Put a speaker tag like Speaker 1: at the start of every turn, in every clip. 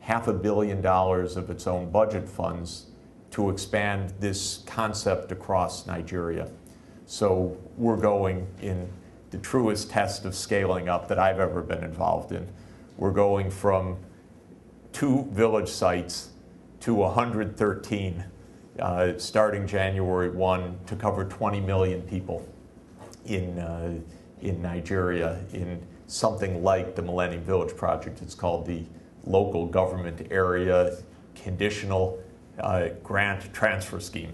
Speaker 1: $500 million of its own budget funds to expand this concept across Nigeria. So we're going in the truest test of scaling up that I've ever been involved in. We're going from 2 village sites to 113, starting January 1, to cover 20 million people in Nigeria in something like the Millennium Village Project. It's called the Local Government Area Conditional Grant Transfer Scheme.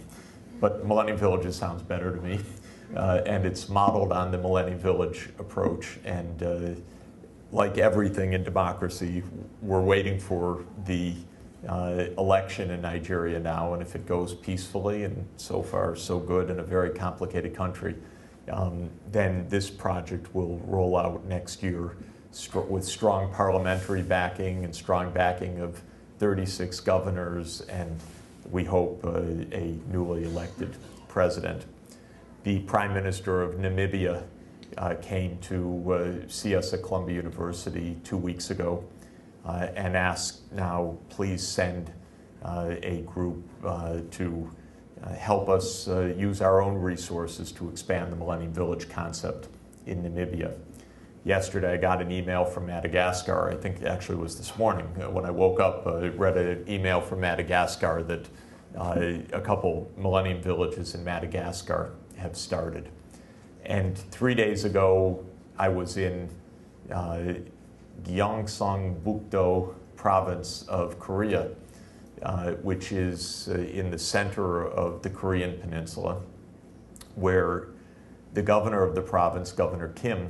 Speaker 1: But Millennium Villages sounds better to me. And it's modeled on the Millennium Village approach. And like everything in democracy, we're waiting for the election in Nigeria now. And if it goes peacefully, and so far so good in a very complicated country, then this project will roll out next year with strong parliamentary backing and strong backing of 36 governors, and we hope a newly elected president. The Prime Minister of Namibia came to see us at Columbia University 2 weeks ago and asked now, please send a group to help us use our own resources to expand the Millennium Village concept in Namibia. Yesterday I got an email from Madagascar. I think actually it was this morning. When I woke up, I read an email from Madagascar that a couple Millennium Villages in Madagascar have started. And 3 days ago, I was in Gyeongsang-bukdo province of Korea, which is in the center of the Korean peninsula, where the governor of the province, Governor Kim,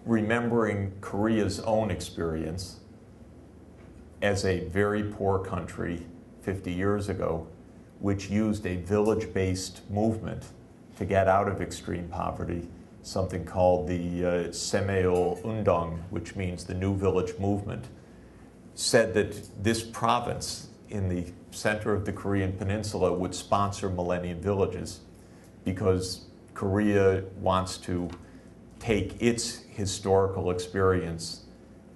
Speaker 1: remembering Korea's own experience as a very poor country 50 years ago, which used a village-based movement to get out of extreme poverty, something called the Semeo Undong, which means the New Village Movement, said that this province in the center of the Korean peninsula would sponsor Millennium Villages because Korea wants to take its historical experience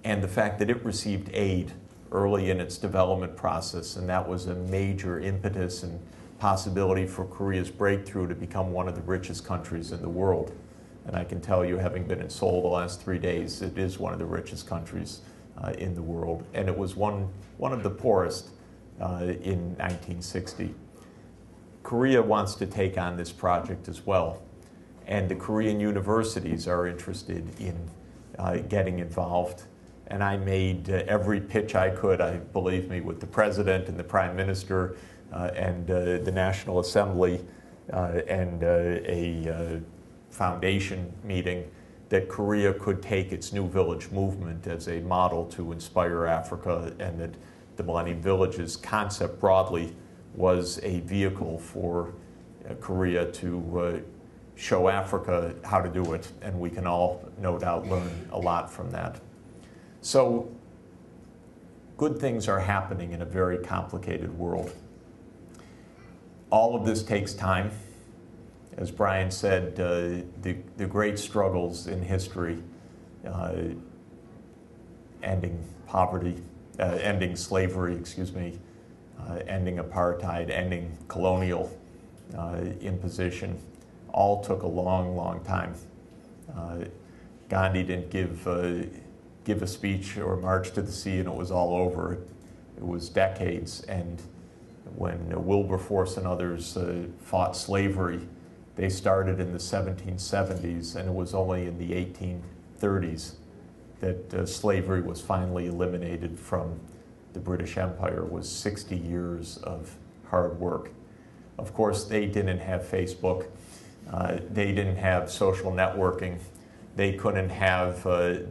Speaker 1: and the fact that it received aid early in its development process, and that was a major impetus and possibility for Korea's breakthrough to become one of the richest countries in the world. And I can tell you, having been in Seoul the last 3 days, it is one of the richest countries in the world, and it was one of the poorest in 1960. Korea wants to take on this project as well, and the Korean universities are interested in getting involved. And I made every pitch I could, believe me, with the president and the prime minister and the National Assembly and a foundation meeting, that Korea could take its New Village movement as a model to inspire Africa, and that the Millennium Villages concept broadly was a vehicle for Korea to show Africa how to do it. And we can all, no doubt, learn a lot from that. So good things are happening in a very complicated world. All of this takes time. As Brian said, the great struggles in history, ending poverty, ending slavery, ending apartheid, ending colonial imposition, all took a long, long time. Gandhi didn't give a speech or march to the sea and it was all over. It was decades, and when Wilberforce and others fought slavery, they started in the 1770s, and it was only in the 1830s that slavery was finally eliminated from the British Empire. It was 60 years of hard work. Of course, they didn't have Facebook. They didn't have social networking. They couldn't have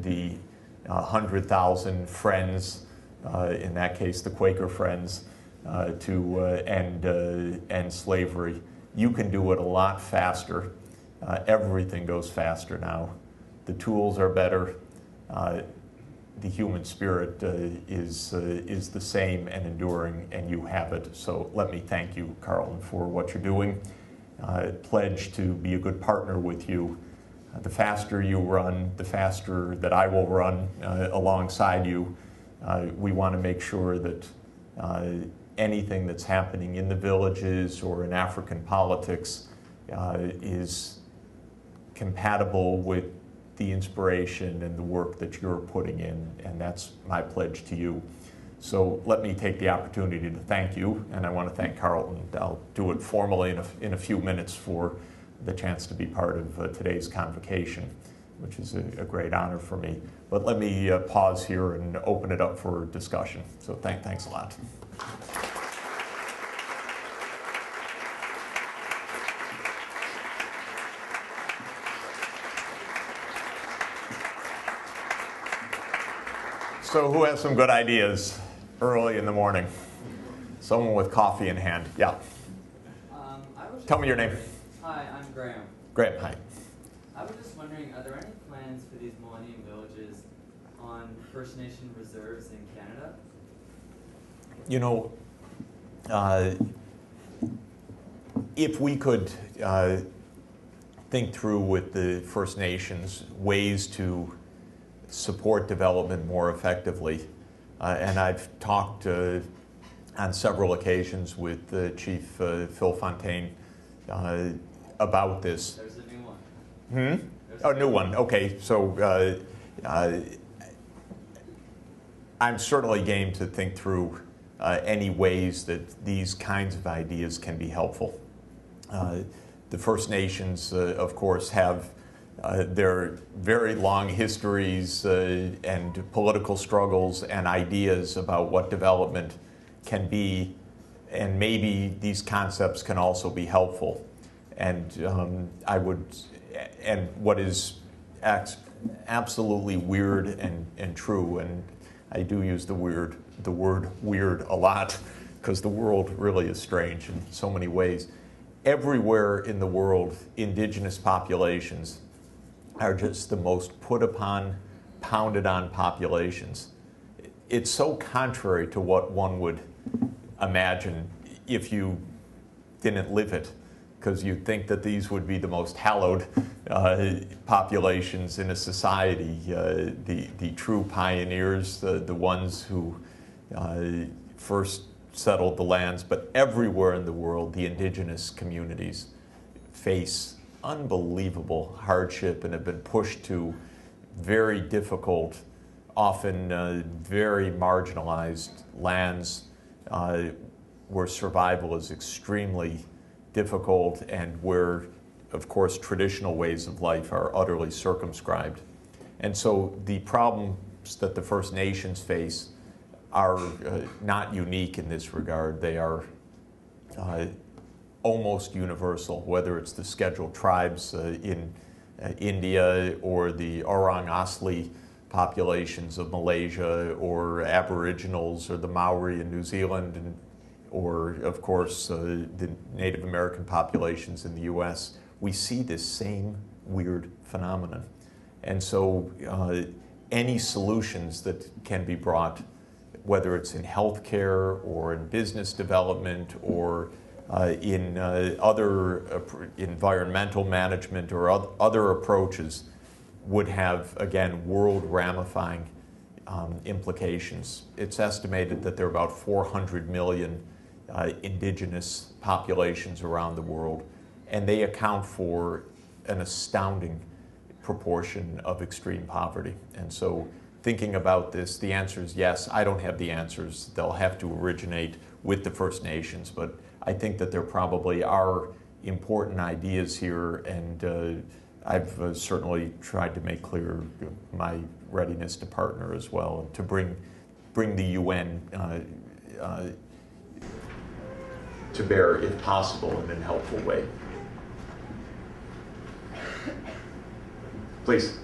Speaker 1: the 100,000 friends, in that case the Quaker Friends, to end slavery. You can do it a lot faster. Everything goes faster now. The tools are better. The human spirit is the same and enduring, and you have it. So let me thank you, Carleton, for what you're doing. Pledge to be a good partner with you The faster you run, the faster that I will run alongside you. We want to make sure that anything that's happening in the villages or in African politics is compatible with the inspiration and the work that you're putting in, and that's my pledge to you. So let me take the opportunity to thank you, and I want to thank Carleton. I'll do it formally in a few minutes for the chance to be part of today's convocation, which is a great honor for me. But let me pause here and open it up for discussion. So thanks a lot. So who has some good ideas early in the morning? Someone with coffee in hand. Yeah. Tell me your name.
Speaker 2: Hi, I'm Graham.
Speaker 1: Graham, hi.
Speaker 2: I was just wondering, are there any plans for these Millennium Villages on First Nation reserves in Canada?
Speaker 1: You know, if we could think through with the First Nations ways to support development more effectively, and I've talked on several occasions with Chief Phil Fontaine about this.
Speaker 2: There's a new one.
Speaker 1: A new one. Okay, so I'm certainly game to think through any ways that these kinds of ideas can be helpful. The First Nations, of course, have their very long histories and political struggles and ideas about what development can be, and maybe these concepts can also be helpful. And and what is absolutely weird and true, and I do use the word weird a lot, because the world really is strange in so many ways. Everywhere in the world, indigenous populations are just the most put upon, pounded on populations. It's so contrary to what one would imagine if you didn't live it, because you'd think that these would be the most hallowed populations in a society, the true pioneers, the ones who first settled the lands. But everywhere in the world, the indigenous communities face unbelievable hardship and have been pushed to very difficult, often very marginalized lands where survival is extremely difficult, and where, of course, traditional ways of life are utterly circumscribed. And so the problems that the First Nations face are not unique in this regard. They are almost universal, whether it's the scheduled tribes in India, or the Orang Asli populations of Malaysia, or Aboriginals, or the Maori in New Zealand, or of course the Native American populations in the US. We see this same weird phenomenon. And so any solutions that can be brought, whether it's in healthcare or in business development or in other environmental management or other approaches, would have, again, world ramifying implications. It's estimated that there are about 400 million indigenous populations around the world, and they account for an astounding proportion of extreme poverty. And so thinking about this, the answer is yes. I don't have the answers. They'll have to originate with the First Nations, but I think that there probably are important ideas here, and I've certainly tried to make clear my readiness to partner as well, to bring the UN to bear, if possible, in a helpful way. Please.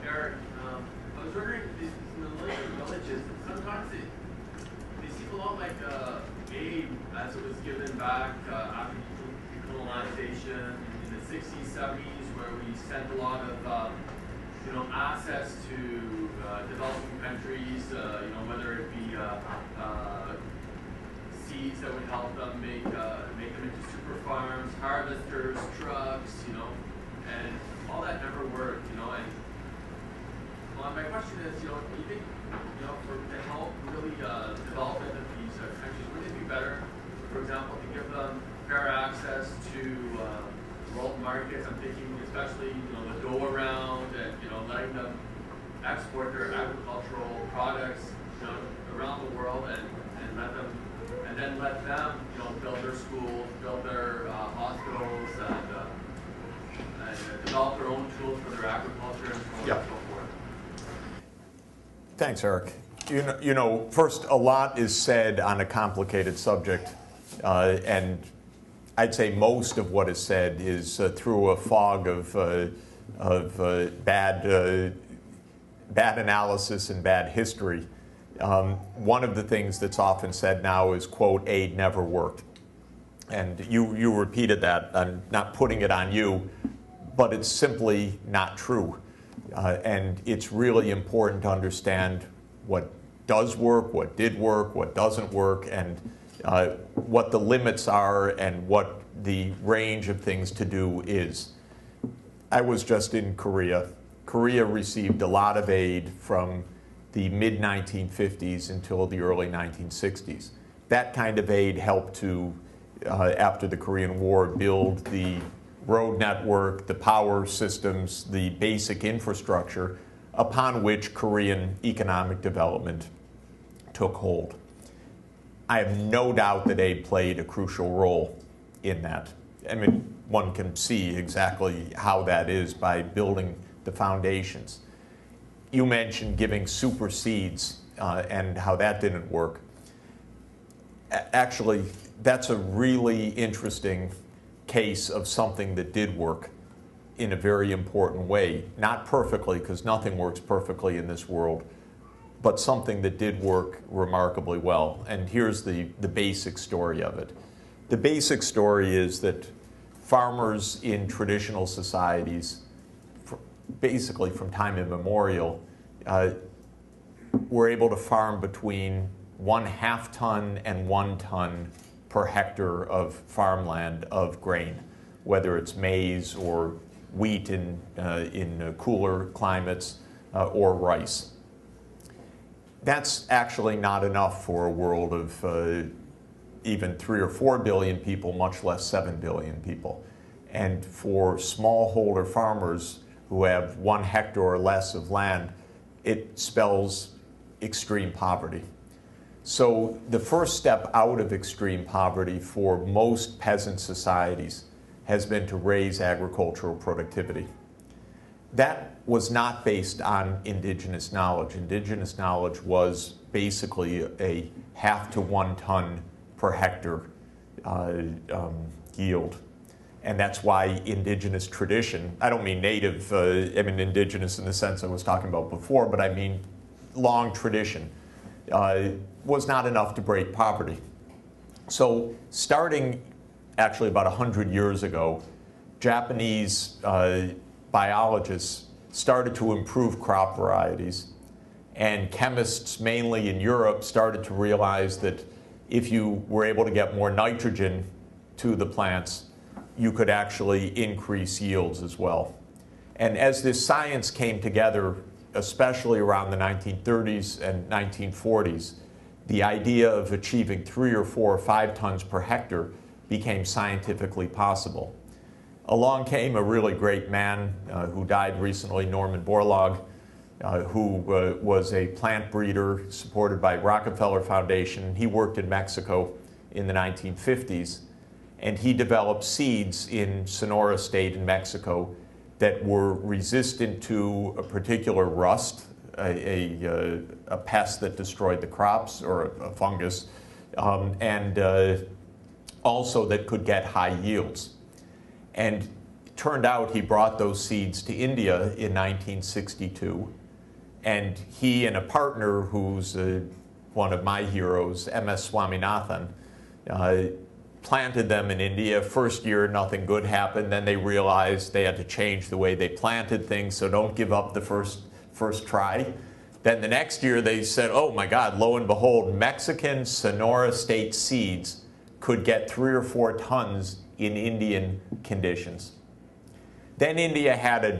Speaker 3: Eric, I was wondering, these Millennium Villages, sometimes they seem a lot like aid as it was given back after decolonization in the 60s, 70s, where we sent a lot of assets to developing countries, whether it be seeds that would help them make them into super farms, harvesters, trucks, and all that never worked, you know. And well, my question is, you know, do you think, you know, to help really development of these countries, wouldn't it be better, for example, to give them fair access to world markets? I'm thinking especially, you know, the go-around and, you know, letting them export their agricultural products, you know, around the world and then let them, you know, build their schools, build their hospitals, and develop their own tools for their agriculture and so on and so forth.
Speaker 1: Thanks, Eric. You know, first, a lot is said on a complicated subject, and I'd say most of what is said is through a fog of bad analysis and bad history. One of the things that's often said now is, quote, aid never worked. And you repeated that. I'm not putting it on you, but it's simply not true. And it's really important to understand what does work, what did work, what doesn't work, and what the limits are and what the range of things to do is. I was just in Korea. Korea received a lot of aid from the mid-1950s until the early 1960s. That kind of aid helped to, after the Korean War, build the road network, the power systems, the basic infrastructure upon which Korean economic development took hold. I have no doubt that aid played a crucial role in that. I mean, one can see exactly how that is by building the foundations. You mentioned giving super seeds and how that didn't work. Actually, that's a really interesting case of something that did work in a very important way. Not perfectly, because nothing works perfectly in this world, but something that did work remarkably well. And here's the basic story of it. The basic story is that farmers in traditional societies, basically from time immemorial, were able to farm between 1/2 ton and 1 ton per hectare of farmland of grain, whether it's maize or wheat in cooler climates or rice. That's actually not enough for a world of even 3 or 4 billion people, much less 7 billion people. And for smallholder farmers who have 1 hectare or less of land, it spells extreme poverty. So the first step out of extreme poverty for most peasant societies has been to raise agricultural productivity. That was not based on indigenous knowledge. Indigenous knowledge was basically a 1/2 to 1 ton per hectare yield. And that's why indigenous tradition, I don't mean native, I mean indigenous in the sense I was talking about before, but I mean long tradition, was not enough to break poverty. So starting actually about 100 years ago, Japanese biologists started to improve crop varieties, and chemists mainly in Europe started to realize that if you were able to get more nitrogen to the plants, you could actually increase yields as well. And as this science came together, especially around the 1930s and 1940s, the idea of achieving 3 or 4 or 5 tons per hectare became scientifically possible. Along came a really great man who died recently, Norman Borlaug, who was a plant breeder supported by Rockefeller Foundation. He worked in Mexico in the 1950s, and he developed seeds in Sonora State in Mexico that were resistant to a particular rust, a pest that destroyed the crops, or a fungus, and also that could get high yields. And it turned out he brought those seeds to India in 1962, and he and a partner who's one of my heroes, M.S. Swaminathan, planted them in India. First year, nothing good happened. Then they realized they had to change the way they planted things, so don't give up the first try. Then the next year, they said, oh my God, lo and behold, Mexican Sonora State seeds could get 3 or 4 tons in Indian conditions. Then India had a